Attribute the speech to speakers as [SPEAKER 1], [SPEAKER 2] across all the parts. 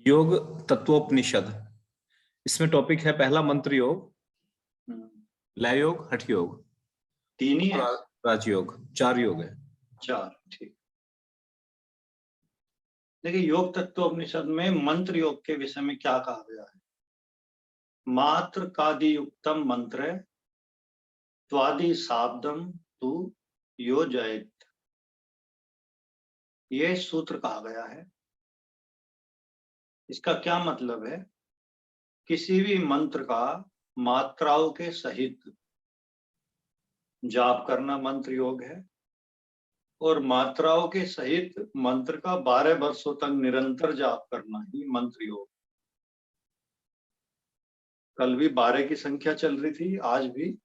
[SPEAKER 1] योग तत्वोपनिषद। इसमें टॉपिक है पहला मंत्र योग, लय योग, हठ योग,
[SPEAKER 2] तीन ही है,
[SPEAKER 1] राजयोग, 4 योग है।
[SPEAKER 2] 4, ठीक। देखिए, योग तत्वोपनिषद में मंत्र योग के विषय में क्या कहा गया है। मात्र कादि युक्तम मंत्र त्वादि शाब्दम तु योजयेत्, ये सूत्र कहा गया है। इसका क्या मतलब है? किसी भी मंत्र का मात्राओं के सहित जाप करना मंत्र योग है, और मात्राओं के सहित मंत्र का 12 वर्षों तक निरंतर जाप करना ही मंत्र योग। कल भी 12 की संख्या चल रही थी, आज भी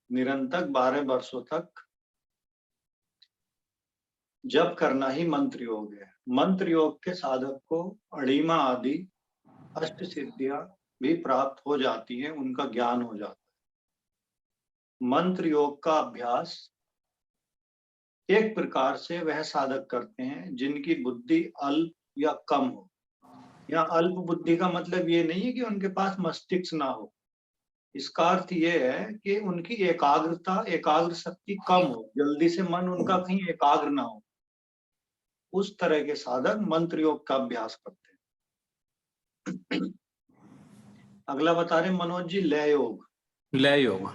[SPEAKER 2] निरंतर 12 वर्षों तक जप करना ही मंत्र योग है। मंत्र योग के साधक को अणिमा आदि अष्ट सिद्धियां भी प्राप्त हो जाती हैं, उनका ज्ञान हो जाता है। मंत्र योग का अभ्यास एक प्रकार से वह साधक करते हैं जिनकी बुद्धि अल्प या कम हो। या अल्प बुद्धि का मतलब ये नहीं है कि उनके पास मस्तिष्क ना हो, इसका अर्थ ये है कि उनकी एकाग्र शक्ति कम हो, जल्दी से मन उनका कहीं एकाग्र ना हो। उस तरह के साधक मंत्र योग का अभ्यास करते हैं। अगला बता रहे मनोज जी, लय योग।
[SPEAKER 1] लय योग,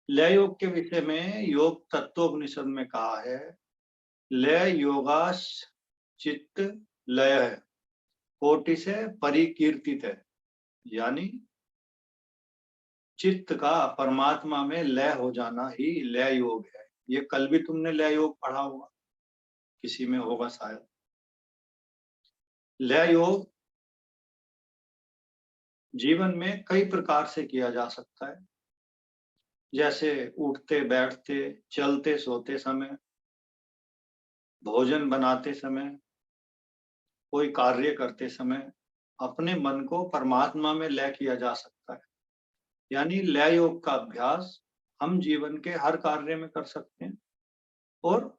[SPEAKER 2] लय योग के विषय में योग तत्वोपनिषद में कहा है, लय योगाश चित्त लय है, कोटि से परिकीर्तित है। यानी चित्त का परमात्मा में लय हो जाना ही लय योग है। ये कल भी तुमने लय योग पढ़ा होगा, किसी में होगा शायद। लय योग जीवन में कई प्रकार से किया जा सकता है, जैसे उठते बैठते, चलते सोते समय, भोजन बनाते समय, कोई कार्य करते समय अपने मन को परमात्मा में लय किया जा सकता है। यानी लय योग का अभ्यास हम जीवन के हर कार्य में कर सकते हैं और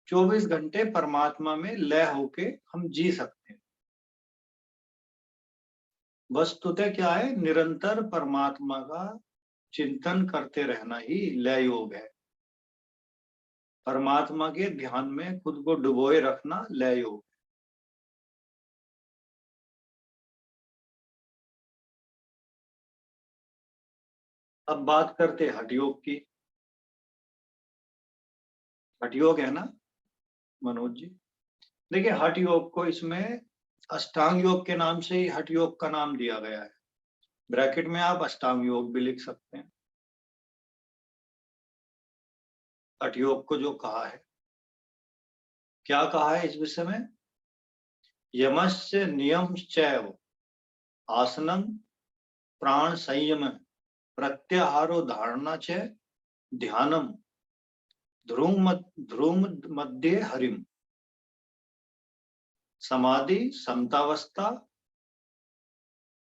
[SPEAKER 2] 24 घंटे परमात्मा में लय होके हम जी सकते हैं। वस्तुतः क्या है, निरंतर परमात्मा का चिंतन करते रहना ही लय योग है। परमात्मा के ध्यान में खुद को डुबोए रखना लय योग है। अब बात करते हठ योग की। हठ योग है ना मनोज जी? देखिए, हठ योग को इसमें अष्टांग योग के नाम से ही हठ योग का नाम दिया गया है। ब्रैकेट में आप अष्टांग योग भी लिख सकते हैं। हठ योग को जो कहा है, क्या कहा है इस विषय में? यमस्य नियमश्चैव आसनम प्राण संयम प्रत्याहारो धारणा च ध्यानम ध्रुम मध्ये हरिम समाधि समतावस्था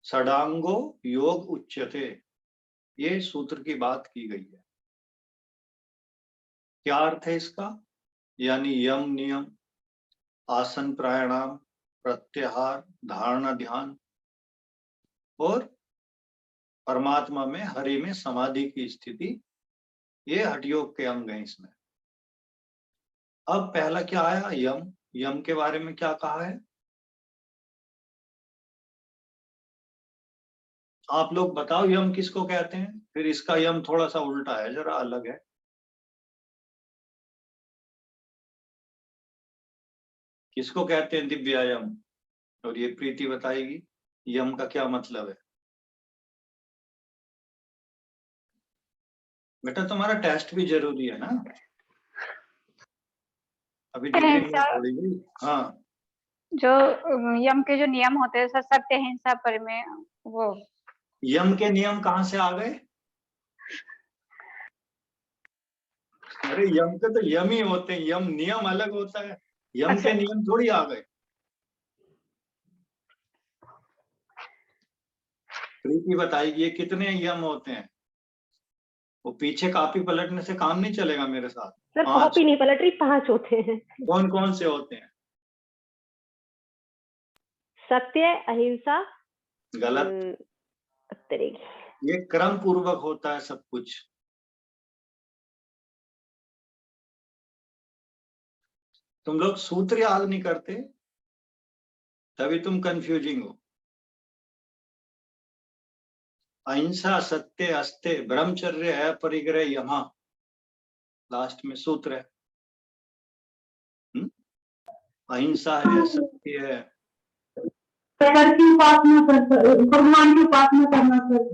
[SPEAKER 2] षडांगो योग उच्यते। ये सूत्र की बात की गई है। क्या अर्थ है इसका? यानी यम नियम, आसन प्राणायाम, प्रत्याहार, धारणा ध्यान और परमात्मा में हरि में समाधि की स्थिति, ये हठ योग के अंग हैं इसमें। अब पहला क्या आया? यम। यम के बारे में क्या कहा है? आप लोग बताओ, यम किसको कहते हैं? फिर इसका यम थोड़ा सा उल्टा है, जरा अलग है। किसको कहते हैं दिव्या यम? और ये प्रीति बताएगी यम का क्या मतलब है। बेटा, तुम्हारा टेस्ट भी जरूरी है ना, अभी डिग्री नहीं छोड़ी गई। हाँ,
[SPEAKER 3] जो यम के जो नियम होते हैं सर, सत्य हिंसा परिमेय, वो
[SPEAKER 2] यम के नियम कहाँ से आ गए? अरे यम के तो यम ही होते हैं, यम नियम अलग होता है। यम के नियम थोड़ी आ गए। प्रीति बताएगी ये कितने यम होते हैं। वो पीछे कॉपी पलटने से काम नहीं चलेगा मेरे साथ।
[SPEAKER 4] सर कॉपी नहीं पलट रही, 5 होते हैं।
[SPEAKER 2] कौन कौन से होते हैं?
[SPEAKER 4] सत्य, अहिंसा,
[SPEAKER 2] गलत।
[SPEAKER 4] तरीके।
[SPEAKER 2] ये क्रम पूर्वक होता है सब कुछ। तुम लोग सूत्र याद नहीं करते, तभी तुम कंफ्यूजिंग हो। अहिंसा, सत्य, अस्त्य, ब्रह्मचर्य, अपरिग्रह, यमा, लास्ट में सूत्र है। अहिंसा है, सत्य है,
[SPEAKER 5] भगवान की उपासना करना सर,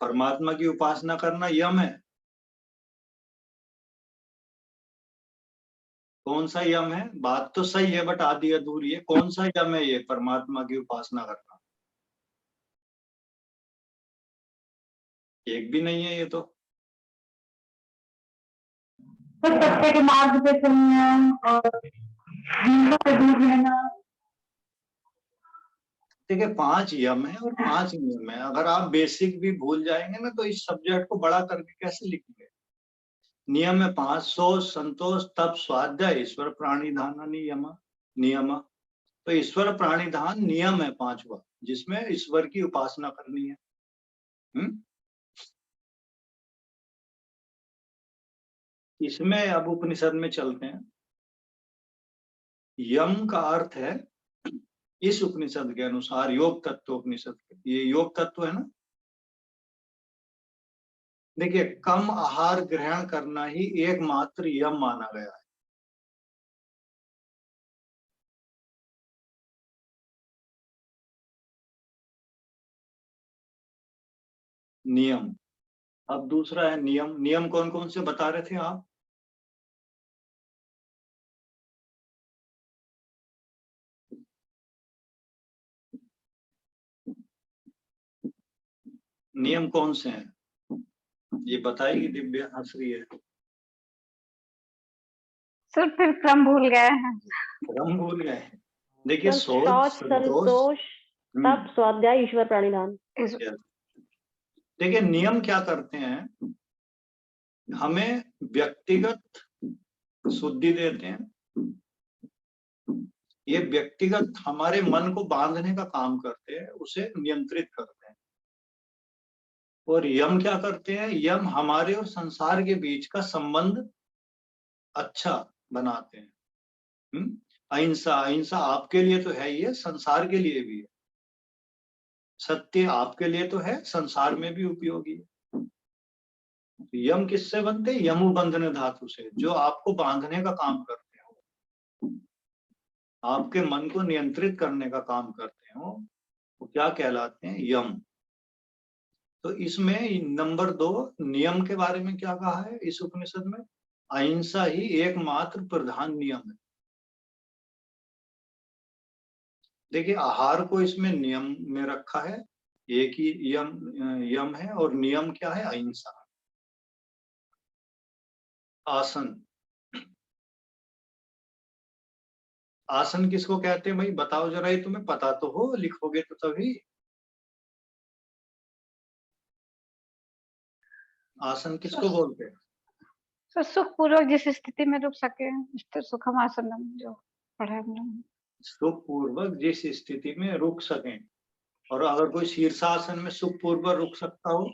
[SPEAKER 2] परमात्मा की उपासना करना यम है। कौन सा यम है? बात तो सही है बट आधी अधूरी है। कौन सा यम है ये परमात्मा की उपासना करना? एक भी नहीं है ये तो।
[SPEAKER 5] सत्य के मार्ग पे चलना और हिंसा से दूर रहना।
[SPEAKER 2] देखिए 5 यम है और 5 नियम है। अगर आप बेसिक भी भूल जाएंगे ना तो इस सब्जेक्ट को बड़ा करके कैसे लिखेंगे? नियम है 5 सोच, संतोष, तप, स्वाध्याय, ईश्वर प्राणिधान नियम। तो ईश्वर प्राणिधान नियम है 5वां, जिसमें ईश्वर की उपासना करनी है। इसमें अब उपनिषद में चलते हैं। यम का अर्थ है इस उपनिषद के अनुसार, योग तत्व उपनिषद के, ये योग तत्व है ना। देखिए कम आहार ग्रहण करना ही एकमात्र यम माना गया है। नियम। अब दूसरा है नियम। नियम कौन कौन से बता रहे थे आप? नियम कौन से हैं ये बताएगी दिव्या? हंस रही है।
[SPEAKER 3] सर फिर क्रम भूल गए हैं।
[SPEAKER 2] क्रम भूल गए। देखिए
[SPEAKER 4] शौच,
[SPEAKER 2] संतोष,
[SPEAKER 4] संतोष, तप, स्वाध्याय, ईश्वर प्राणिधान।
[SPEAKER 2] देखिए नियम क्या करते हैं? हमें व्यक्तिगत शुद्धि देते हैं। ये व्यक्तिगत हमारे मन को बांधने का काम करते हैं, उसे नियंत्रित करते हैं। और यम क्या करते हैं? यम हमारे और संसार के बीच का संबंध अच्छा बनाते हैं। अहिंसा, अहिंसा आपके लिए तो है ही है, संसार के लिए भी है। सत्य आपके लिए तो है, संसार में भी उपयोगी है। यम किससे बनते? यमु बंधन धातु से, जो आपको बांधने का काम करते हो, आपके मन को नियंत्रित करने का काम करते हो, वो क्या कहलाते हैं? यम। तो इसमें नंबर 2 नियम के बारे में क्या कहा है इस उपनिषद में? अहिंसा ही एकमात्र प्रधान नियम है। देखिए आहार को इसमें नियम में रखा है, एक ही यम है, और नियम क्या है? अहिंसा। आसन, आसन किसको कहते हैं भाई? बताओ जरा, ये तुम्हें पता तो हो, लिखोगे तो तभी। आसन किसको बोलते हैं?
[SPEAKER 3] सर सुख पूर्वक जिस स्थिति में रुक सके, स्थिर सुखम आसनम, जो पढ़ा हमने।
[SPEAKER 2] सुख पूर्वक जिस स्थिति में रुक सकें। और अगर कोई शीर्षासन में सुख पूर्वक रुक सकता हो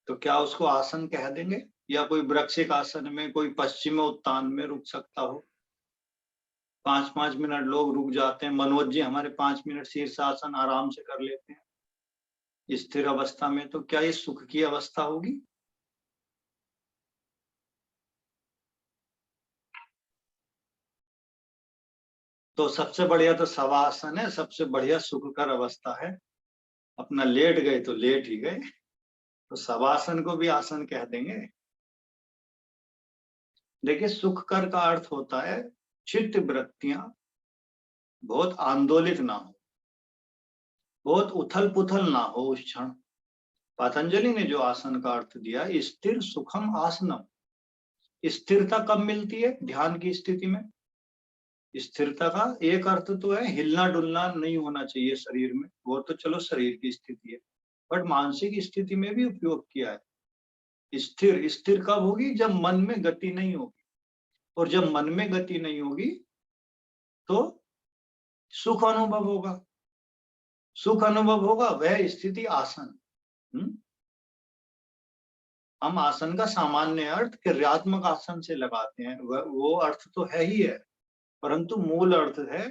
[SPEAKER 2] तो क्या उसको आसन कह देंगे? या कोई वृक्षिक आसन में, कोई पश्चिम उत्तान में रुक सकता हो, 5-5 मिनट लोग रुक जाते हैं। मनोज जी हमारे 5 मिनट शीर्षासन आराम से कर लेते हैं स्थिर अवस्था में, तो क्या ये सुख की अवस्था होगी? तो सबसे बढ़िया तो शवासन है, सबसे बढ़िया सुखकर अवस्था है। अपना लेट गए तो लेट ही गए, तो शवासन को भी आसन कह देंगे। देखिए सुखकर का अर्थ होता है चित्त वृत्तियां बहुत आंदोलित ना हो, बहुत उथल पुथल ना हो उस क्षण। पतंजलि ने जो आसन का अर्थ दिया, स्थिर सुखम आसनम। स्थिरता कब मिलती है? ध्यान की स्थिति में। स्थिरता का एक अर्थ तो है हिलना डुलना नहीं होना चाहिए शरीर में, वो तो चलो शरीर की स्थिति है, बट मानसिक स्थिति में भी उपयोग किया है। स्थिर, स्थिर कब होगी? जब मन में गति नहीं होगी। और जब मन में गति नहीं होगी तो सुख अनुभव होगा। सुख अनुभव होगा, वह स्थिति आसन। हम आसन का सामान्य अर्थ क्रियात्मक आसन से लगाते हैं, वो अर्थ तो है ही है, परंतु मूल अर्थ है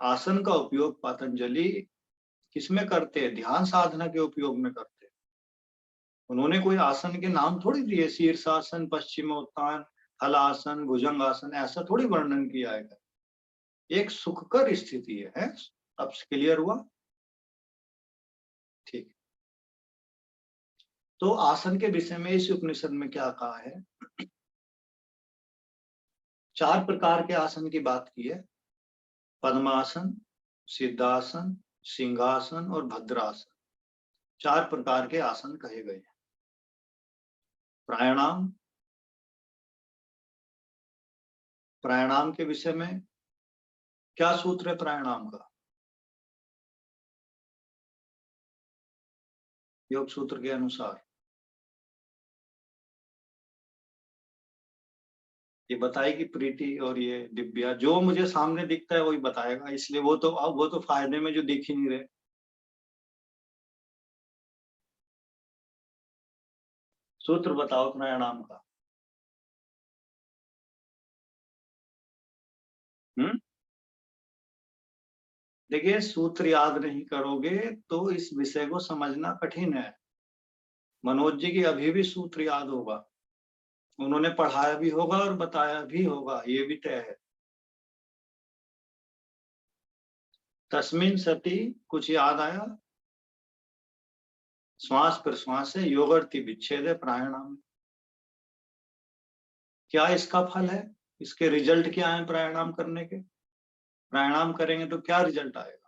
[SPEAKER 2] आसन का उपयोग पतंजलि किसमें करते हैं? ध्यान साधना के उपयोग में करते हैं। उन्होंने कोई आसन के नाम थोड़ी दिए, शीर्षासन, पश्चिमोत्तान, हलासन, भुजंगासन, ऐसा थोड़ी वर्णन किया है। एक सुखकर स्थिति है। अब क्लियर हुआ? ठीक। तो आसन के विषय में इस उपनिषद में क्या कहा है? 4 प्रकार के आसन की बात की है। पद्मासन, सिद्धासन, सिंहासन और भद्रासन। 4 प्रकार के आसन कहे गए हैं। प्राणायाम, प्राणायाम के विषय में क्या सूत्र है प्राणायाम का? योग सूत्र के अनुसार ये बताएगी प्रीति और ये दिव्या। जो मुझे सामने दिखता है वही बताएगा, इसलिए वो तो फायदे में जो दिख ही नहीं रहे। सूत्र बताओ प्राणायाम का। देखिए, सूत्र याद नहीं करोगे तो इस विषय को समझना कठिन है। मनोज जी की अभी भी सूत्र याद होगा, उन्होंने पढ़ाया भी होगा और बताया भी होगा, ये भी तय है। तस्मिन् सति कुछ याद आया? श्वास प्रश्वास से योगर्थी विच्छेद है प्राणायाम। क्या इसका फल है? इसके रिजल्ट क्या है प्राणायाम करने के? प्राणायाम करेंगे तो क्या रिजल्ट आएगा?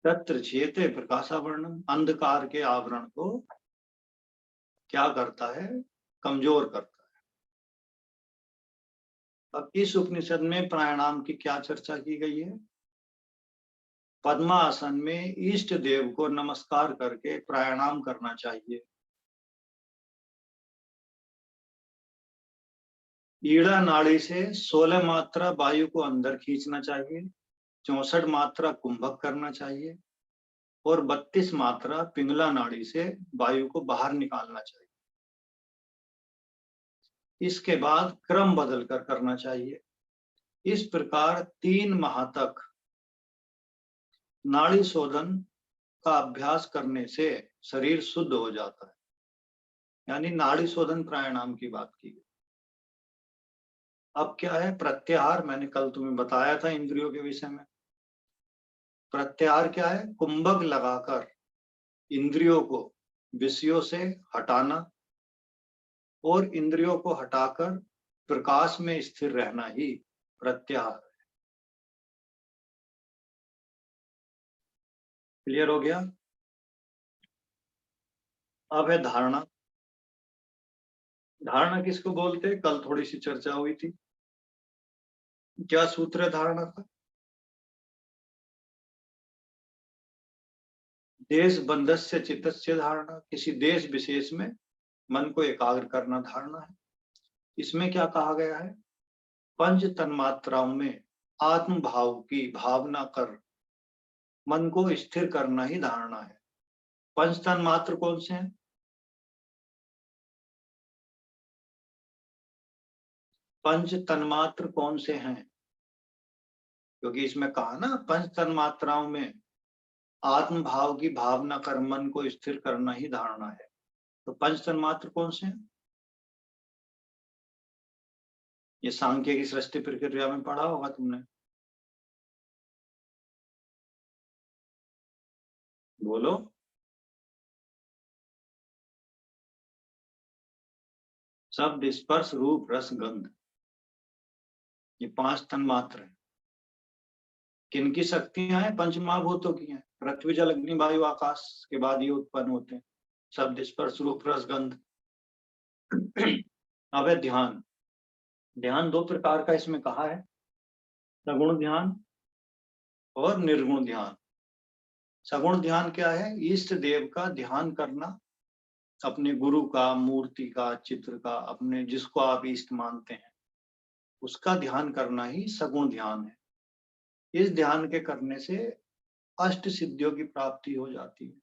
[SPEAKER 2] तत्र चेते प्रकाशावरणम, अंधकार के आवरण को क्या करता है? कमजोर करता है। अब इस उपनिषद में प्राणायाम की क्या चर्चा की गई है? पद्मासन में इष्ट देव को नमस्कार करके प्राणायाम करना चाहिए। ईड़ा नाड़ी से 16 मात्रा वायु को अंदर खींचना चाहिए, 64 मात्रा कुंभक करना चाहिए और 32 मात्रा पिंगला नाड़ी से वायु को बाहर निकालना चाहिए। इसके बाद क्रम बदलकर करना चाहिए। इस प्रकार 3 माह तक नाड़ी शोधन का अभ्यास करने से शरीर शुद्ध हो जाता है। यानी नाड़ी शोधन प्राणायाम की बात की गई। अब क्या है प्रत्याहार? मैंने कल तुम्हें बताया था इंद्रियों के विषय में। प्रत्याहार क्या है? कुंभक लगाकर इंद्रियों को विषयों से हटाना और इंद्रियों को हटाकर प्रकाश में स्थिर रहना ही प्रत्याहार है। क्लियर हो गया? अब है धारणा। धारणा किसको बोलते हैं? कल थोड़ी सी चर्चा हुई थी। क्या सूत्र है धारणा का? देश बंधस्य चित्तस्य धारणा, किसी देश विशेष में मन को एकाग्र करना धारणा है। इसमें क्या कहा गया है? 5 तन्मात्राओं में आत्म भाव की भावना कर मन को स्थिर करना ही धारणा है। 5 तन्मात्र कौन से हैं? 5 तन्मात्र कौन से हैं? क्योंकि इसमें कहा ना 5 तन्मात्राओं में आत्म भाव की भावना कर मन को स्थिर करना ही धारणा है। तो 5 तन्मात्र कौन से हैं? ये सांख्य की सृष्टि प्रक्रिया में पढ़ा होगा तुमने। बोलो। शब्द, स्पर्श, रूप, रस, गंध, ये 5 तन्मात्र हैं। किनकी शक्तियां हैं? पंचमहाभूतों की हैं। पृथ्वी, जल, अग्नि, वायु, आकाश के बाद ये उत्पन्न होते हैं। शब्द, स्पर्श, रूप, रस, गंध। अब है ध्यान। ध्यान 2 प्रकार का इसमें कहा है, सगुण ध्यान और निर्गुण ध्यान। सगुण ध्यान क्या है? इष्ट देव का ध्यान करना अपने गुरु का, मूर्ति का, चित्र का, अपने जिसको आप इष्ट मानते हैं उसका ध्यान करना ही सगुण ध्यान है। इस ध्यान के करने से अष्ट सिद्धियों की प्राप्ति हो जाती है।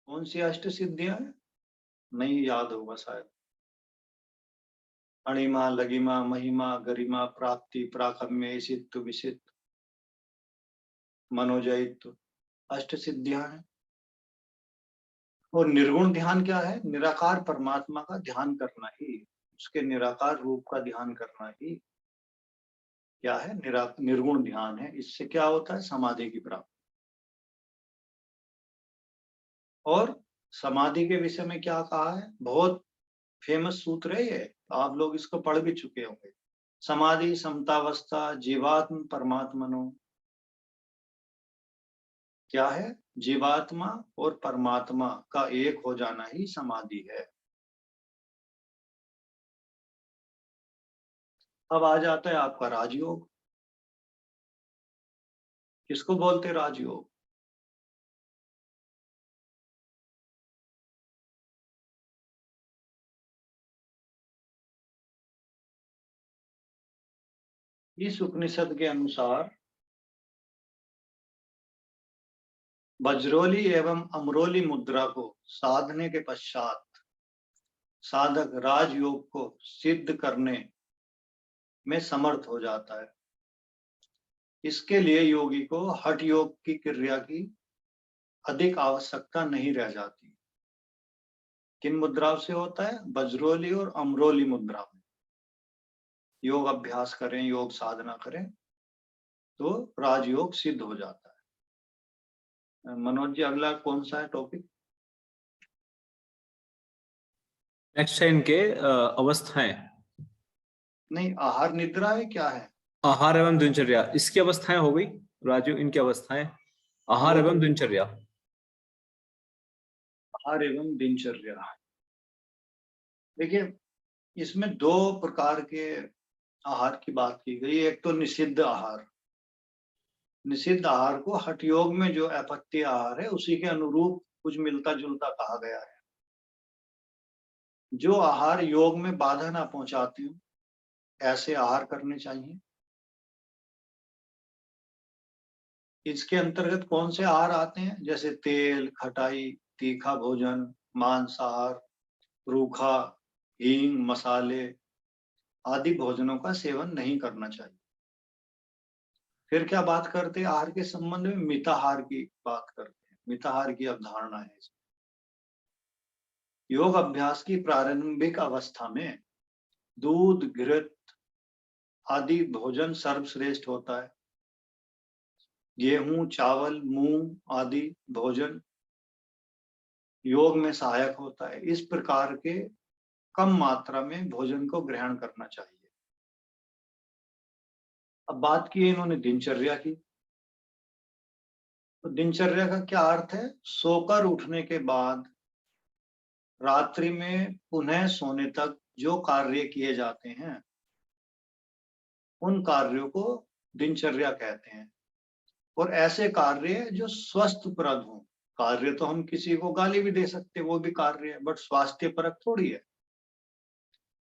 [SPEAKER 2] कौन सी अष्ट सिद्धियां हैं? नहीं याद होगा शायद। अणिमा, लगिमा, महिमा, गरिमा, प्राप्ति, प्राकम्य, ईशित्व, विशित्व, मनोजयित्व, अष्ट सिद्धियां हैं। और निर्गुण ध्यान क्या है? निराकार परमात्मा का ध्यान करना ही, उसके निराकार रूप का ध्यान करना ही क्या है? निर्गुण ध्यान है। इससे क्या होता है? समाधि की प्राप्ति। और समाधि के विषय में क्या कहा है? बहुत फेमस सूत्र है ये, आप लोग इसको पढ़ भी चुके होंगे। समाधि समतावस्था जीवात्म परमात्मनो। क्या है? जीवात्मा और परमात्मा का एक हो जाना ही समाधि है। अब आ जाता है आपका राजयोग। किसको बोलते राजयोग? इस उपनिषद के अनुसार वज्रोली एवं अमरोली मुद्रा को साधने के पश्चात साधक राजयोग को सिद्ध करने में समर्थ हो जाता है। इसके लिए योगी को हठ योग की क्रिया की अधिक आवश्यकता नहीं रह जाती। किन मुद्राओं से होता है? वज्रोली और अमरोली मुद्रा में योग अभ्यास करें, योग साधना करें तो राजयोग सिद्ध हो जाता है। मनोज जी, अगला कौन सा है टॉपिक?
[SPEAKER 1] नेक्स्ट है इनके अवस्थाएं।
[SPEAKER 2] नहीं, आहार निद्रा है, क्या है?
[SPEAKER 1] आहार एवं दिनचर्या, इसकी अवस्थाएं हो गई राजू, इनकी अवस्थाएं आहार एवं दिनचर्या।
[SPEAKER 2] आहार एवं दिनचर्या, देखिए इसमें दो प्रकार के आहार की बात की गई। एक तो निषिद्ध आहार। निषिद्ध आहार को हठ योग में जो अपत्य आहार है उसी के अनुरूप कुछ मिलता जुलता कहा गया है। जो आहार योग में बाधा ना पहुंचाते हो ऐसे आहार करने चाहिए। इसके अंतर्गत कौन से आहार आते हैं? जैसे तेल, खटाई, तीखा भोजन, मांसाहार, रूखा, हींग, मसाले आदि भोजनों का सेवन नहीं करना चाहिए। फिर क्या बात करते हैं? आहार के संबंध में मिताहार की बात करते हैं। मिताहार की अवधारणा है इसमें। योग अभ्यास की प्रारंभिक अवस्था में दूध, घृत आदि भोजन सर्वश्रेष्ठ होता है। गेहूं, चावल, मूंग आदि भोजन योग में सहायक होता है। इस प्रकार के कम मात्रा में भोजन को ग्रहण करना चाहिए। अब बात की इन्होंने दिनचर्या की, तो दिनचर्या का क्या अर्थ है? सोकर उठने के बाद रात्रि में पुनः सोने तक जो कार्य किए जाते हैं उन कार्यों को दिनचर्या कहते हैं। और ऐसे कार्य जो स्वस्थप्रद हों। कार्य तो हम किसी को गाली भी दे सकते हैं, वो भी कार्य है, बट स्वास्थ्य परक थोड़ी है।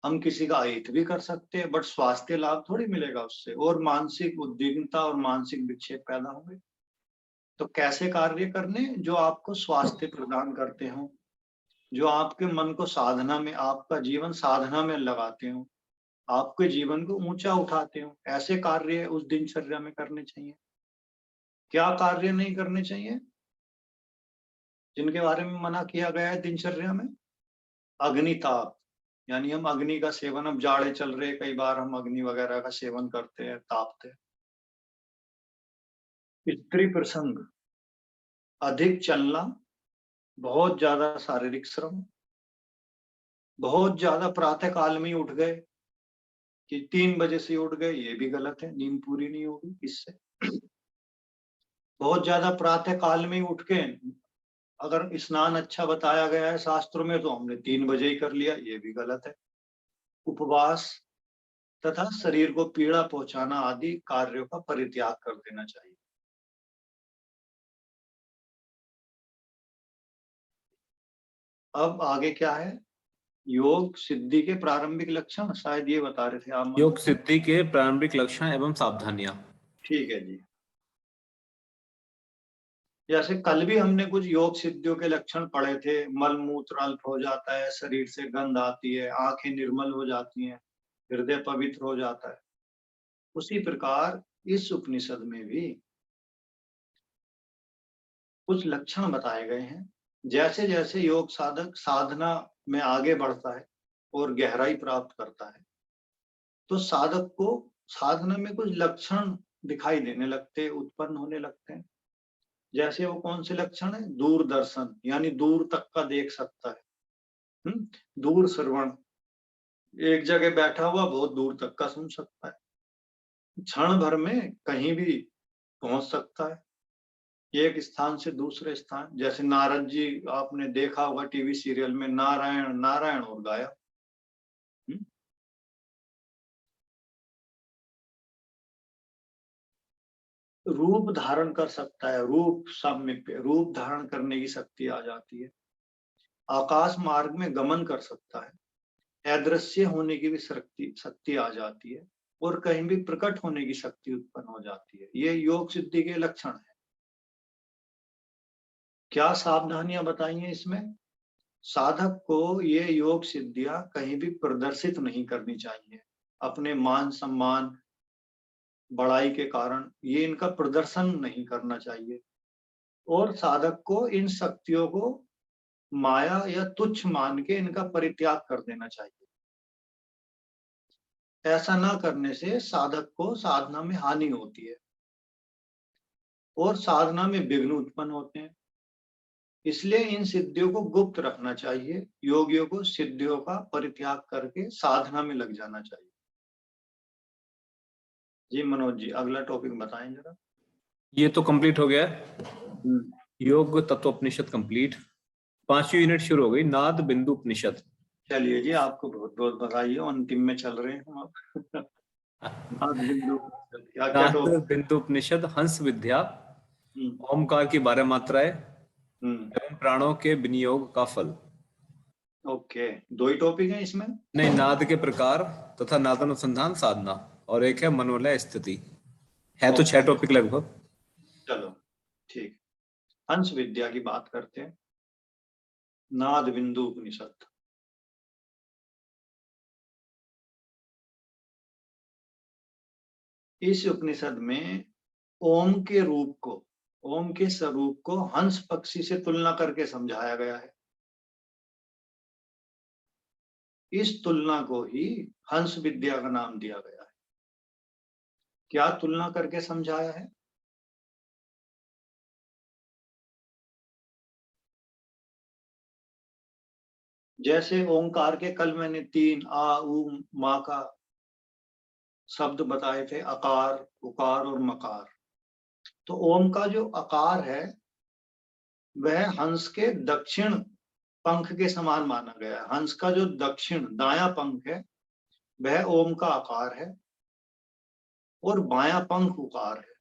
[SPEAKER 2] हम किसी का अहित भी कर सकते हैं बट स्वास्थ्य लाभ थोड़ी मिलेगा उससे, और मानसिक उद्विग्नता और मानसिक विक्षेप पैदा होंगे। तो कैसे कार्य करने? जो आपको स्वास्थ्य प्रदान करते हो, जो आपके मन को साधना में, आपका जीवन साधना में लगाते हो, आपके जीवन को ऊंचा उठाते हो, ऐसे कार्य उस दिनचर्या में करने चाहिए। क्या कार्य नहीं करने चाहिए जिनके बारे में मना किया गया है दिनचर्या में? अग्निताप, यानी हम अग्नि का सेवन, अब जाड़े चल रहे, कई बार हम अग्नि वगैरह का सेवन करते हैं, तापते हैं। स्त्री प्रसंग, अधिक चलना, बहुत ज्यादा शारीरिक श्रम, बहुत ज्यादा प्रातः काल में उठ गए कि 3 बजे से उठ गए, ये भी गलत है, नींद पूरी नहीं होगी इससे। बहुत ज्यादा प्रातः काल में उठ के, अगर स्नान अच्छा बताया गया है शास्त्रों में तो हमने 3 बजे ही कर लिया, ये भी गलत है। उपवास, तथा शरीर को पीड़ा पहुंचाना आदि कार्यों का परित्याग कर देना चाहिए। अब आगे क्या है? योग सिद्धि के प्रारंभिक लक्षण, शायद ये बता रहे थे आप।
[SPEAKER 1] योग सिद्धि के प्रारंभिक लक्षण एवं सावधानियां।
[SPEAKER 2] ठीक है जी। जैसे कल भी हमने कुछ योग सिद्धियों के लक्षण पढ़े थे। मल मूत्र अल्प हो जाता है, शरीर से गंध आती है, आंखें निर्मल हो जाती हैं, हृदय पवित्र हो जाता है। उसी प्रकार इस उपनिषद में भी कुछ लक्षण बताए गए हैं। जैसे जैसे योग साधक साधना में आगे बढ़ता है और गहराई प्राप्त करता है, तो साधक को साधना में कुछ लक्षण दिखाई देने लगते, उत्पन्न होने लगते हैं। जैसे वो कौन से लक्षण है? दूरदर्शन, यानी दूर तक का देख सकता है। दूर श्रवण, एक जगह बैठा हुआ बहुत दूर तक का सुन सकता है। क्षण भर में कहीं भी पहुंच सकता है, एक स्थान से दूसरे स्थान। जैसे नारद जी, आपने देखा होगा टीवी सीरियल में, नारायण नारायण और गायब। रूप धारण कर सकता है, रूप साम्य, रूप धारण करने की शक्ति आ जाती है। आकाश मार्ग में गमन कर सकता है, अदृश्य होने की भी शक्ति आ जाती है, और कहीं भी प्रकट होने की शक्ति उत्पन्न हो जाती है। ये योग सिद्धि के लक्षण है। क्या सावधानियां बताई हैं इसमें? साधक को ये योग सिद्धियां कहीं भी प्रदर्शित नहीं करनी चाहिए। अपने मान सम्मान बड़ाई के कारण ये इनका प्रदर्शन नहीं करना चाहिए, और साधक को इन शक्तियों को माया या तुच्छ मान के इनका परित्याग कर देना चाहिए। ऐसा ना करने से साधक को साधना में हानि होती है और साधना में विघ्न उत्पन्न होते हैं। इसलिए इन सिद्धियों को गुप्त रखना चाहिए। योगियों को सिद्धियों का परित्याग करके साधना में लग जाना चाहिए। जी मनोज जी, अगला टॉपिक बताएं जरा।
[SPEAKER 1] ये तो कंप्लीट हो गया है। योग तत्वोपनिषद कंप्लीट। 5वीं यूनिट शुरू हो गई, नाद बिंदु उपनिषद।
[SPEAKER 2] चलिए जी, आपको बहुत बहुत बधाई हो, अंतिम में चल रहे हैं हम अब। नाद बिंदु उपनिषद, क्या क्या
[SPEAKER 1] नाद
[SPEAKER 2] टॉपिक?
[SPEAKER 1] बिंदु उपनिषद, हंस विद्या,
[SPEAKER 2] हम्म,
[SPEAKER 1] ओमकार की 12 मात्राएं
[SPEAKER 2] हम्म,
[SPEAKER 1] एवं प्राणों के विनियोग का फल।
[SPEAKER 2] ओके, 2 ही टॉपिक हैं इसमें?
[SPEAKER 1] नहीं, नाद के प्रकार तथा नादानुसंधान साधना, और एक है मनोलय स्थिति। है तो 6 टॉपिक लगभग।
[SPEAKER 2] चलो ठीक। हंस विद्या की बात करते हैं। नाद बिंदु उपनिषद। इस उपनिषद में ओम के रूप को, ओम के स्वरूप को हंस पक्षी से तुलना करके समझाया गया है। इस तुलना को ही हंस विद्या का नाम दिया गया है। क्या तुलना करके समझाया है? जैसे ओंकार के कल मैंने 3 आ उ मा का शब्द बताए थे, अकार, उकार और मकार। तो ओम का जो आकार है वह हंस के दक्षिण पंख के समान माना गया है। हंस का जो दक्षिण दायां पंख है वह ओम का आकार है, और बायां पंख उकार है,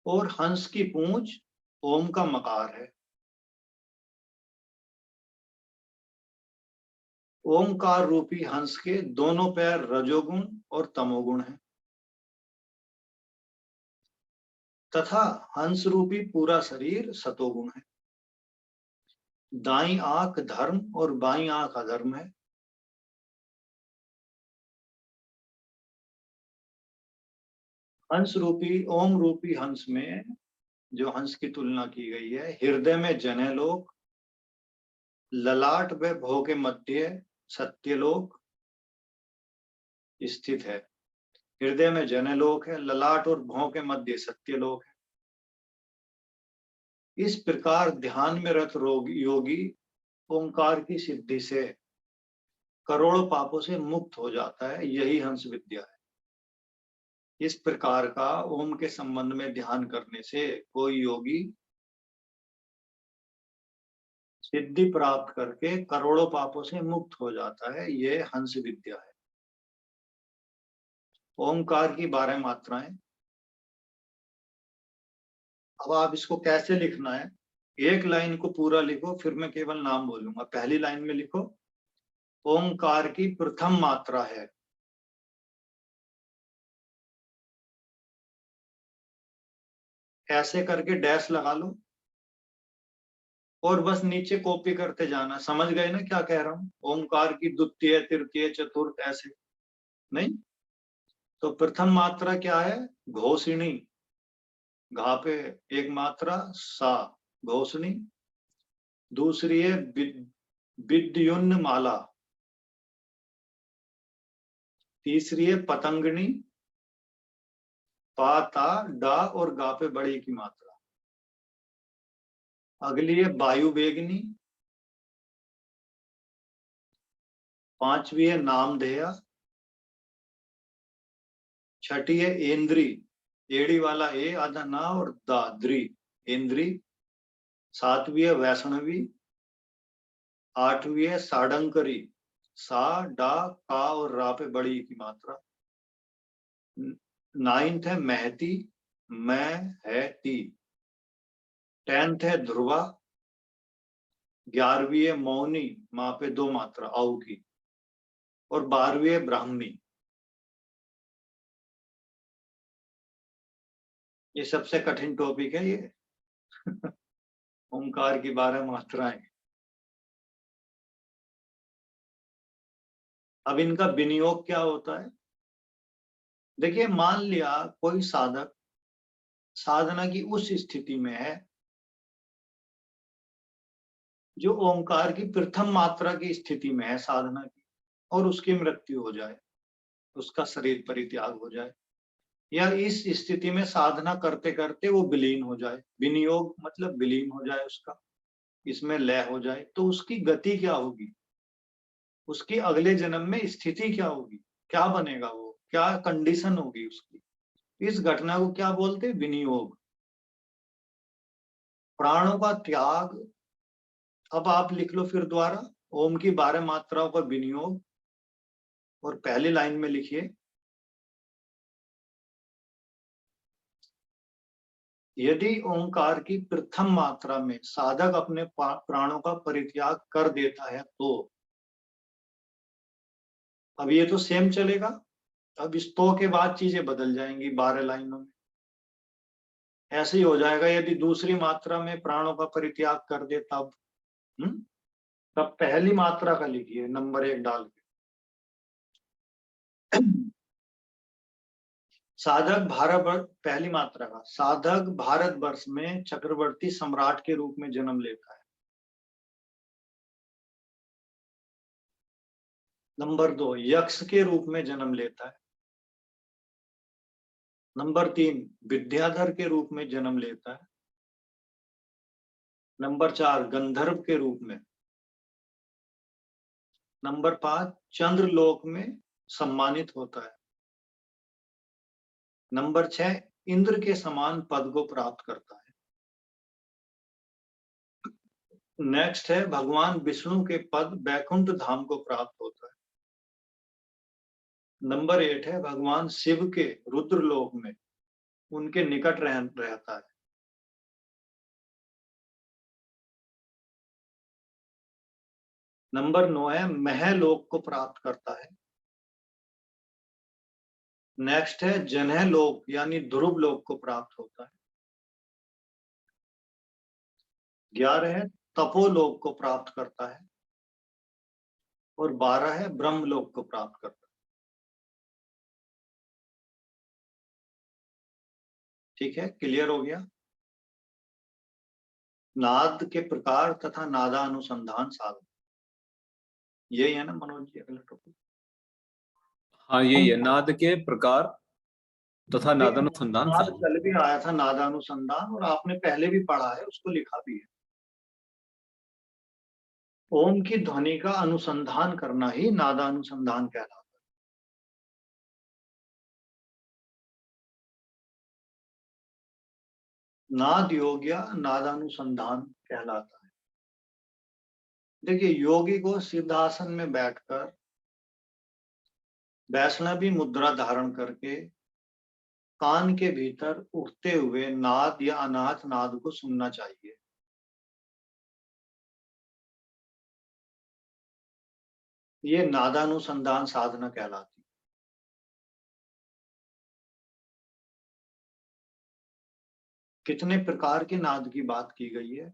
[SPEAKER 2] और हंस की पूंछ ओम का मकार है। ओमकार रूपी हंस के दोनों पैर रजोगुण और तमोगुण हैं, तथा हंस रूपी पूरा शरीर सतोगुण है। दाईं आंख धर्म और बाईं आंख अधर्म है। हंस रूपी ओम रूपी हंस में जो हंस की तुलना की गई है, हृदय में जनयलोक, ललाट व भौ के मध्य सत्यलोक स्थित है। हृदय में जनयलोक है, ललाट और भौ के मध्य सत्यलोक है। इस प्रकार ध्यान में रत योगी ओंकार की सिद्धि से करोड़ों पापों से मुक्त हो जाता है। यही हंस विद्या है। इस प्रकार का ओम के संबंध में ध्यान करने से कोई योगी सिद्धि प्राप्त करके करोड़ों पापों से मुक्त हो जाता है। यह हंस विद्या है। ओंकार की 12 मात्राएं। अब आप इसको कैसे लिखना है, एक लाइन को पूरा लिखो, फिर मैं केवल नाम बोलूंगा। पहली लाइन में लिखो ओंकार की प्रथम मात्रा है। ऐसे करके डैश लगा लो और बस नीचे कॉपी करते जाना। समझ गए ना क्या कह रहा हूं? ओंकार की द्वितीय, तृतीय, चतुर्थ ऐसे नहीं। तो प्रथम मात्रा क्या है? घोषणी। घा पे एक मात्रा, सा, घोषणी। दूसरी है विद्युन्न माला। तीसरी है पतंगनी। पा, ता, डा और गा पे बड़ी की मात्रा। अगली है वायु वेगनी। पांचवी है नामधेय। छठी है इंद्री, एड़ी वाला ए, आधा ना और दा, द्री, इंद्री। सातवीं है वैष्णवी। आठवीं है साडंकरी, सा, डा, का और रा पे बड़ी की मात्रा। नाइन्थ है महती, मैं, है, ती। 10th है ध्रुवा। 11वीं है मौनी, माँ पे 2 मात्रा, औ की। और 12वीं है ब्राह्मणी। ये सबसे कठिन टॉपिक है ये। ओंकार की 12 मात्राएं। अब इनका विनियोग क्या होता है? देखिए, मान लिया कोई साधक साधना की उस स्थिति में है जो ओंकार की प्रथम मात्रा की स्थिति में है साधना की, और उसकी मृत्यु हो जाए, उसका शरीर परित्याग हो जाए, या इस स्थिति में साधना करते करते वो विलीन हो जाए। विनियोग मतलब विलीन हो जाए, उसका इसमें लय हो जाए, तो उसकी गति क्या होगी? उसकी अगले जन्म में स्थिति क्या होगी? क्या बनेगा वो? क्या कंडीशन होगी उसकी? इस घटना को क्या बोलते हैं? विनियोग। प्राणों का त्याग। अब आप लिख लो फिर दोबारा, ओम की 12 मात्राओं का विनियोग। और पहली लाइन में लिखिए, यदि ओंकार की प्रथम मात्रा में साधक अपने प्राणों का परित्याग कर देता है तो, अब ये तो सेम चलेगा। अब इस तो के बाद चीजें बदल जाएंगी 12 लाइनों में। ऐसे ही हो जाएगा, यदि दूसरी मात्रा में प्राणों का परित्याग कर दे तब। तब पहली मात्रा का लिखिए नंबर 1 डाल के। साधक भारत, पहली मात्रा का साधक भारतवर्ष में चक्रवर्ती सम्राट के रूप में जन्म लेता है। नंबर 2 यक्ष के रूप में जन्म लेता है। नंबर 3 विद्याधर के रूप में जन्म लेता है। नंबर 4 गंधर्व के रूप में। नंबर 5 चंद्रलोक में सम्मानित होता है। नंबर 6 इंद्र के समान पद को प्राप्त करता है। नेक्स्ट है भगवान विष्णु के पद बैकुंठ धाम को प्राप्त होता है। नंबर 8 है भगवान शिव के रुद्रलोक में उनके निकट रहता है। नंबर 9 है महलोक को प्राप्त करता है। नेक्स्ट है जन्ह लोक यानी ध्रुव लोक को प्राप्त होता है। 11 है तपोलोक को प्राप्त करता है। और 12 है ब्रह्मलोक को प्राप्त करता है। ठीक है, क्लियर हो गया? नाद के प्रकार तथा नादानुसंधान साधन, यही है ना मनोज जी अगला टॉपिक?
[SPEAKER 1] हाँ यही है, नाद के प्रकार तथा नादानुसंधान
[SPEAKER 2] नाद
[SPEAKER 1] साधन।
[SPEAKER 2] कल भी आया था, नादानुसंधान, और आपने पहले भी पढ़ा है, उसको लिखा भी है। ओम की ध्वनि का अनुसंधान करना ही नादानुसंधान कहलाता है। नाद योग या नादानुसंधान कहलाता है। देखिए, योगी को सिद्धासन में बैठकर वैष्णवी मुद्रा धारण करके कान के भीतर उठते हुए नाद या अनाहत नाद को सुनना चाहिए। ये नादानुसंधान साधना कहलाती है। कितने प्रकार के नाद की बात की गई है?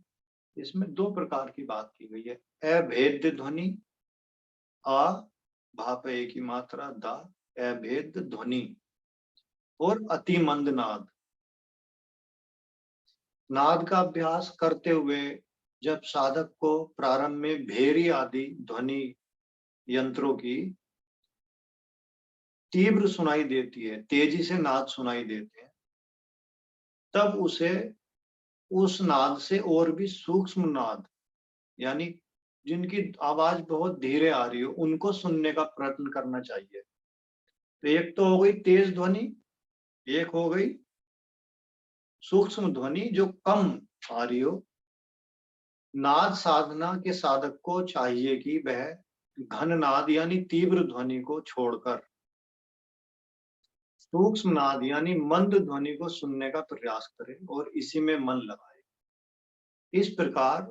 [SPEAKER 2] इसमें 2 प्रकार की बात की गई है। अभेद्य ध्वनि, आ भाप एक ही मात्रा, दा, अभेद्य ध्वनि, और अति मंद नाद। नाद का अभ्यास करते हुए जब साधक को प्रारंभ में भेरी आदि ध्वनि यंत्रों की तीव्र सुनाई देती है, तेजी से नाद सुनाई देते हैं, तब उसे उस नाद से और भी सूक्ष्म नाद, यानी जिनकी आवाज बहुत धीरे आ रही हो, उनको सुनने का प्रयत्न करना चाहिए। तो एक तो हो गई तेज ध्वनि, एक हो गई सूक्ष्म ध्वनि जो कम आ रही हो। नाद साधना के साधक को चाहिए कि वह घन नाद यानी तीव्र ध्वनि को छोड़कर सूक्ष्म नाद यानी मंद ध्वनि को सुनने का प्रयास करे और इसी में मन लगाए। इस प्रकार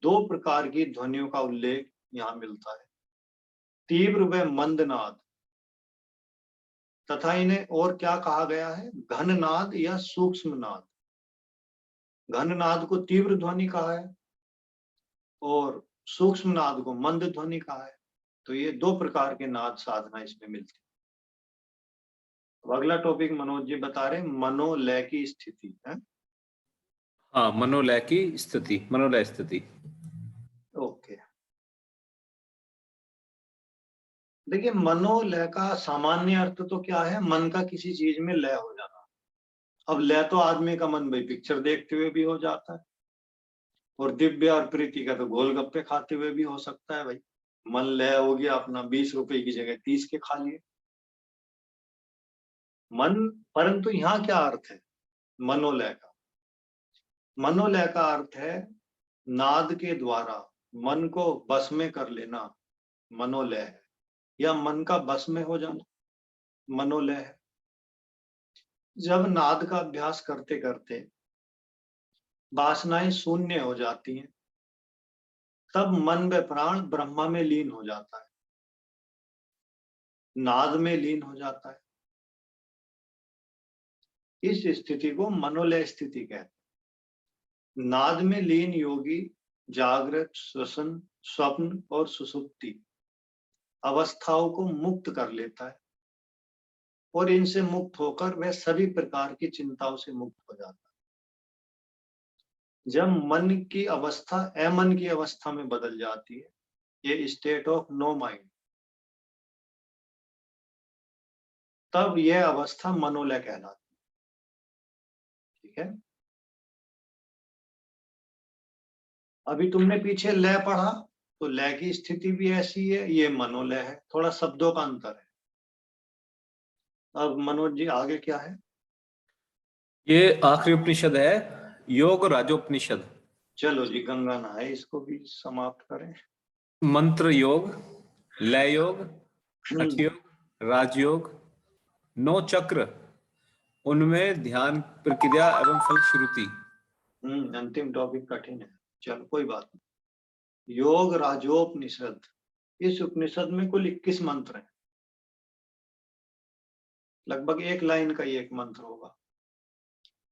[SPEAKER 2] 2 प्रकार की ध्वनियों का उल्लेख यहाँ मिलता है, तीव्र व मंद नाद, तथा इन्हें और क्या कहा गया है? घन नाद या सूक्ष्म नाद। घन नाद को तीव्र ध्वनि कहा है और सूक्ष्म नाद को मंद ध्वनि कहा है। तो ये 2 प्रकार के नाद साधना इसमें मिलती है। अब अगला टॉपिक मनोज जी बता रहे, मनोलय की स्थिति है।
[SPEAKER 1] हाँ, मनोलय की स्थिति, मनोलय स्थिति।
[SPEAKER 2] ओके, देखिए मनोलय का सामान्य अर्थ तो क्या है? मन का किसी चीज में लय हो जाना। अब लय तो आदमी का मन भाई पिक्चर देखते हुए भी हो जाता है, और दिव्या और प्रीति का तो गोलगप्पे खाते हुए भी हो सकता है। भाई मन लय हो गया अपना, 20 रुपए की जगह 30 के खा लिए मन। परंतु यहाँ क्या अर्थ है मनोलय का? मनोलय का अर्थ है नाद के द्वारा मन को बस में कर लेना, मनोलय है। या मन का बस में हो जाना मनोलय है। जब नाद का अभ्यास करते करते वासनाएं शून्य हो जाती हैं, तब मन व प्राण ब्रह्मा में लीन हो जाता है, नाद में लीन हो जाता है। इस स्थिति को मनोलय स्थिति कहते हैं। नाद में लीन योगी जागृत, श्वसन, स्वप्न और सुषुप्ति अवस्थाओं को मुक्त कर लेता है, और इनसे मुक्त होकर वह सभी प्रकार की चिंताओं से मुक्त हो जाता है। जब मन की अवस्था अमन की अवस्था में बदल जाती है, ये स्टेट ऑफ नो माइंड, तब यह अवस्था मनोलय कहलाती है। ठीक है, अभी तुमने पीछे लय पढ़ा, तो लय की स्थिति भी ऐसी है, ये मनोलय है, थोड़ा शब्दों का अंतर है। अब मनोज जी आगे क्या है?
[SPEAKER 1] ये आखिरी उपनिषद है, योग राजोपनिषद।
[SPEAKER 2] चलो जी गंगा नहाए, इसको भी समाप्त करें।
[SPEAKER 1] मंत्र योग, लय योग, हठ योग, राजयोग, 9 चक्र, उनमें ध्यान प्रक्रिया एवं फलश्रुति।
[SPEAKER 2] अंतिम टॉपिक कठिन है, चलो कोई बात नहीं। योग राजोपनिषद, इस उपनिषद में कुल 21 मंत्र हैं। लगभग 1 लाइन का ही एक मंत्र होगा।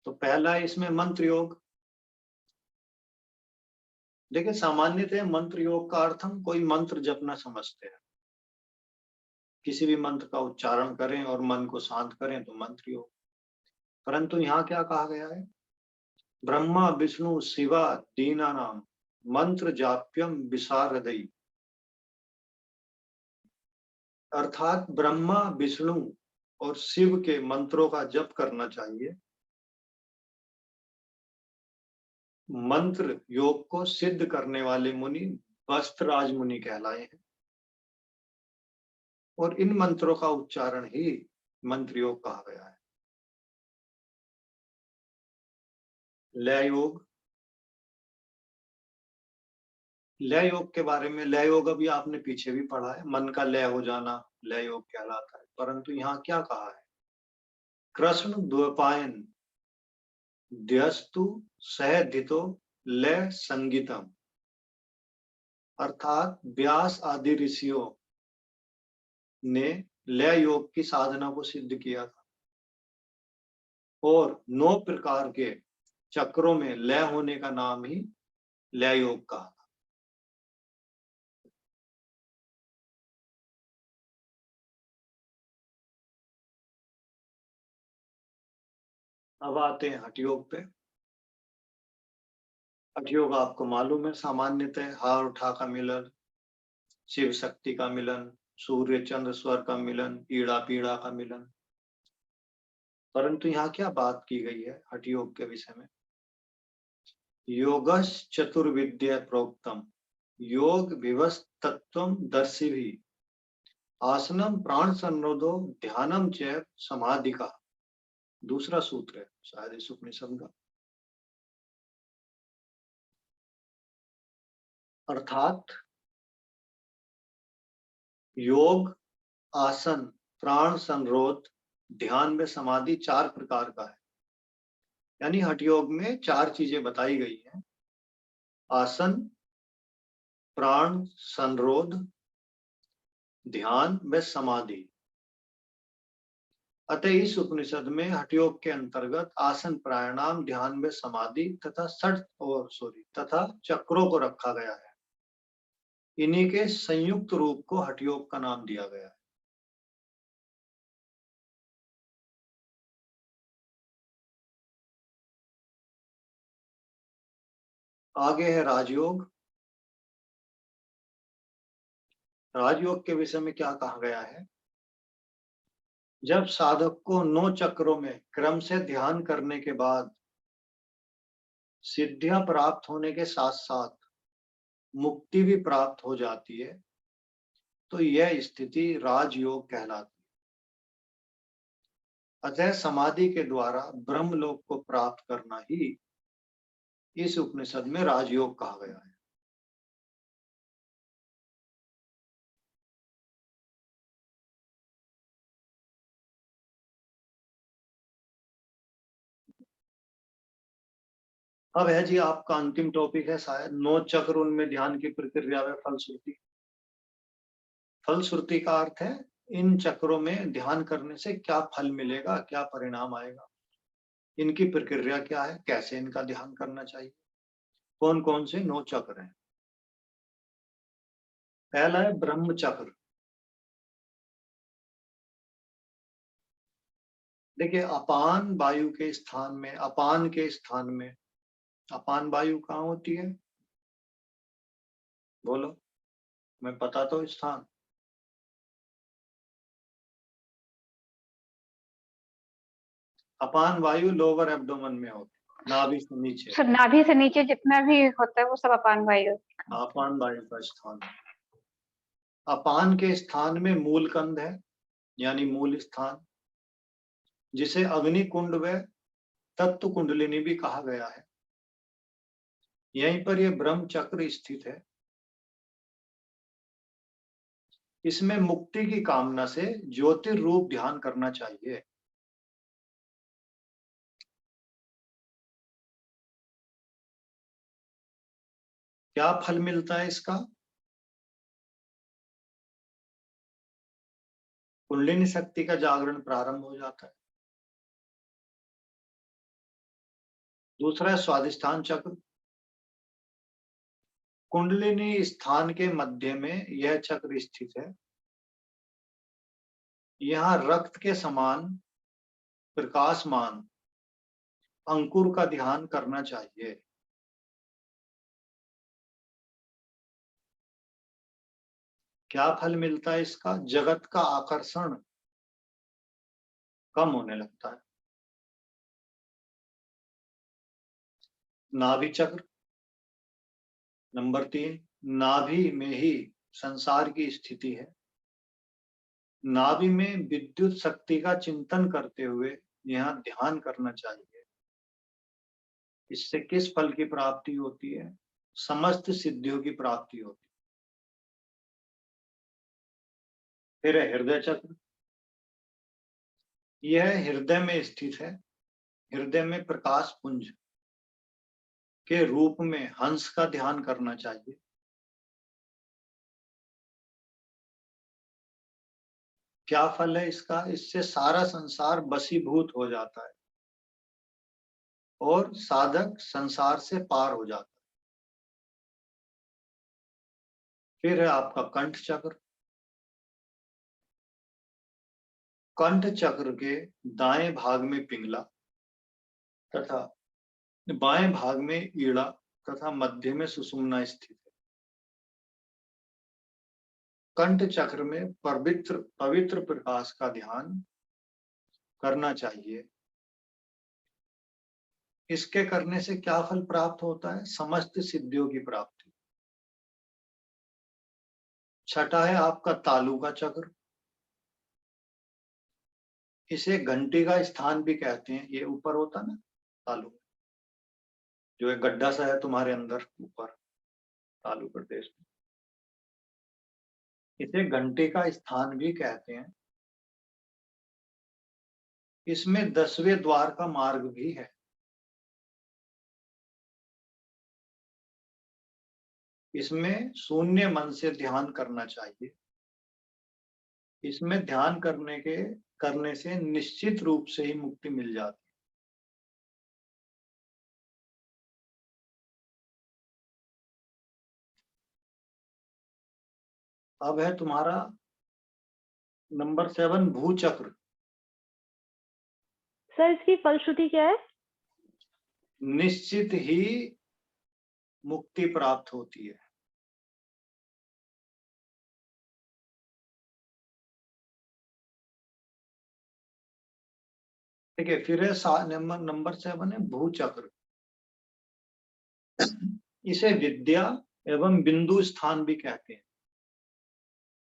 [SPEAKER 2] तो पहला है इसमें मंत्र योग। देखिए सामान्यतः मंत्र योग का अर्थ हम कोई मंत्र जपना समझते हैं, किसी भी मंत्र का उच्चारण करें और मन को शांत करें तो मंत्र योग। परंतु यहाँ क्या कहा गया है? ब्रह्मा विष्णु शिवा दीना नाम मंत्र जाप्यम विशारदई, अर्थात ब्रह्मा विष्णु और शिव के मंत्रों का जप करना चाहिए। मंत्र योग को सिद्ध करने वाले मुनि वस्त्रराज मुनि कहलाए हैं, और इन मंत्रों का उच्चारण ही मंत्र योग कहा गया है। लय योग, लय योग के बारे में, लय योग अभी आपने पीछे भी पढ़ा है, मन का लय हो जाना लय योग कहलाता है। परंतु यहाँ क्या कहा है, कृष्ण द्वैपायन ध्यस्तु सहधितो लय संगीतम, अर्थात व्यास आदि ऋषियों ने लय योग की साधना को सिद्ध किया था और 9 प्रकार के चक्रों में लय होने का नाम ही लय योग कहा था। अब आते हैं हठ योग पे। हठ योग आपको मालूम है, सामान्यतः हार उठा का मिलन, शिव शक्ति का मिलन, सूर्य चंद्र स्वर का मिलन, पीड़ा पीड़ा का मिलन। परंतु यहाँ क्या बात की गई है हठ योग के विषय में, योगश चतुर्विद्या प्रोक्तम योग विवश तत्वम दर्शी भी आसनम प्राण संरोधो ध्यानम च समाधि का, दूसरा सूत्र है शायद इस उपनिषद का। अर्थात योग, आसन, प्राण संरोध, ध्यान में समाधि 4 प्रकार का है। यानी हठ योग में 4 चीजें बताई गई हैं, आसन, प्राण संरोध, ध्यान व समाधि। अतः इस उपनिषद में हठ योग के अंतर्गत आसन, प्राणायाम, ध्यान व समाधि तथा चक्रों को रखा गया है। इन्हीं के संयुक्त रूप को हठ योग का नाम दिया गया है। आगे है राजयोग। राजयोग के विषय में क्या कहा गया है, जब साधक को 9 चक्रों में क्रम से ध्यान करने के बाद सिद्धियां प्राप्त होने के साथ साथ मुक्ति भी प्राप्त हो जाती है, तो यह स्थिति राजयोग कहलाती है। अतः समाधि के द्वारा ब्रह्मलोक को प्राप्त करना ही इस उपनिषद में राजयोग कहा गया है। अब है जी आपका अंतिम टॉपिक है शायद, 9 चक्र, उनमें ध्यान की प्रक्रिया व फलश्रुति। फलश्रुति का अर्थ है इन चक्रों में ध्यान करने से क्या फल मिलेगा, क्या परिणाम आएगा, इनकी प्रक्रिया क्या है, कैसे इनका ध्यान करना चाहिए, कौन कौन से 9 चक्र हैं। पहला है ब्रह्म चक्र। देखिए अपान वायु के स्थान में, अपान के स्थान में, अपान वायु कहाँ होती है, बोलो, मैं पता तो स्थान, अपान वायु लोअर एब्डोमेन में होती है, नाभि से नीचे।
[SPEAKER 3] सर नाभि से नीचे जितना भी होता है वो सब अपान वायु।
[SPEAKER 2] अपान वायु का स्थान। अपान के स्थान में मूल कंद है, यानी मूल स्थान, जिसे अग्नि कुंड व तत्व कुंडलिनी भी कहा गया है। यहीं पर यह ब्रह्म चक्र स्थित है। इसमें मुक्ति की कामना से ज्योतिर्रूप ध्यान करना चाहिए। क्या फल मिलता है इसका, कुंडलिनी शक्ति का जागरण प्रारंभ हो जाता है। दूसरा है स्वाधिष्ठान चक्र। कुंडलिनी स्थान के मध्य में यह चक्र स्थित है। यहाँ रक्त के समान प्रकाशमान अंकुर का ध्यान करना चाहिए। क्या फल मिलता है इसका, जगत का आकर्षण कम होने लगता है। नाभि चक्र नंबर 3, नाभि में ही संसार की स्थिति है। नाभि में विद्युत शक्ति का चिंतन करते हुए यहाँ ध्यान करना चाहिए। इससे किस फल की प्राप्ति होती है, समस्त सिद्धियों की प्राप्ति होती है। फिर है हृदय चक्र। यह हृदय में स्थित है। हृदय में प्रकाश पुंज के रूप में हंस का ध्यान करना चाहिए। क्या फल है इसका? इससे सारा संसार बसीभूत हो जाता है और साधक संसार से पार हो जाता है। फिर है आपका कंठ चक्र। कंठ चक्र के दाएं भाग में पिंगला तथा बाएं भाग में ईड़ा तथा मध्य में सुषुम्ना स्थित है। कंठ चक्र में पवित्र प्रकाश का ध्यान करना चाहिए। इसके करने से क्या फल प्राप्त होता है? समस्त सिद्धियों की प्राप्ति। छठा है आपका तालु का चक्र। इसे घंटी का स्थान भी कहते हैं। ये ऊपर होता ना तालु, जो एक गड्ढा सा है तुम्हारे अंदर ऊपर तालु प्रदेश में, इसे घंटे का स्थान भी कहते हैं। इसमें 10वें द्वार का मार्ग भी है। इसमें शून्य मन से ध्यान करना चाहिए। इसमें ध्यान करने से निश्चित रूप से ही मुक्ति मिल जाती है। अब है तुम्हारा नंबर 7 भूचक्र।
[SPEAKER 4] सर इसकी फलश्रुति क्या है?
[SPEAKER 2] निश्चित ही मुक्ति प्राप्त होती है। ठीक है, फिर है नंबर 7 है भूचक्र। इसे विद्या एवं बिंदु स्थान भी कहते हैं।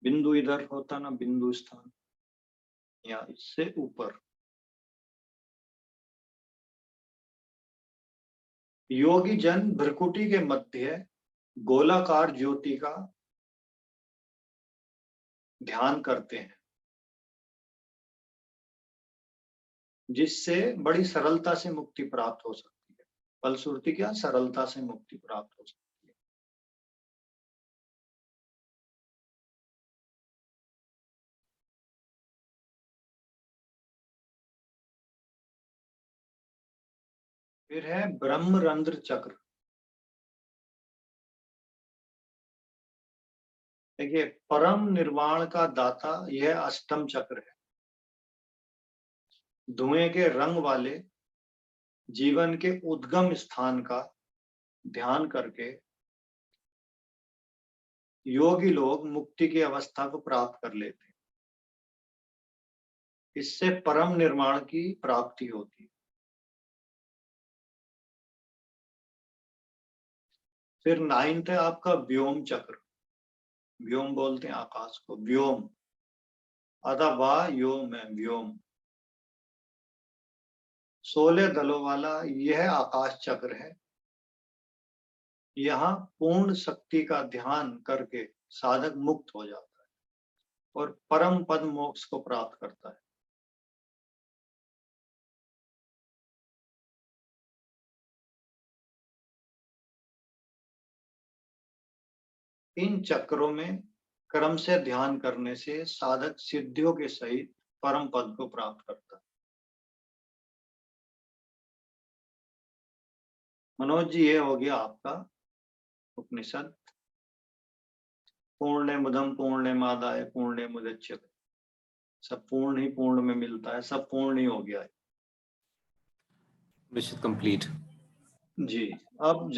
[SPEAKER 2] बिंदु इधर होता ना, बिंदु स्थान, या इससे ऊपर। योगी जन भ्रकुटी के मध्य गोलाकार ज्योति का ध्यान करते हैं, जिससे बड़ी सरलता से मुक्ति प्राप्त हो सकती है। फलश्रुति क्या? सरलता से मुक्ति प्राप्त हो सकती है। फिर है ब्रह्मरंध्र चक्र। देखिए, परम निर्वाण का दाता यह अष्टम चक्र है। धुएं के रंग वाले जीवन के उद्गम स्थान का ध्यान करके योगी लोग मुक्ति की अवस्था को प्राप्त कर लेते हैं। इससे परम निर्वाण की प्राप्ति होती है। फिर 9th है आपका व्योम चक्र। व्योम बोलते हैं आकाश को, व्योम अथवा योम है, व्योम। 16 दलों वाला यह आकाश चक्र है। यहाँ पूर्ण शक्ति का ध्यान करके साधक मुक्त हो जाता है और परम पद मोक्ष को प्राप्त करता है। इन चक्रों में क्रम से ध्यान करने से साधक सिद्धियों के सहित परम पद को प्राप्त करता है। मनोज जी, ये हो गया आपका उपनिषद। पूर्णमदं पूर्णमादाय पूर्णमुदच्यते। सब पूर्ण ही पूर्ण में मिलता है, सब पूर्ण ही हो गया है
[SPEAKER 1] Mission complete.
[SPEAKER 2] जी। अब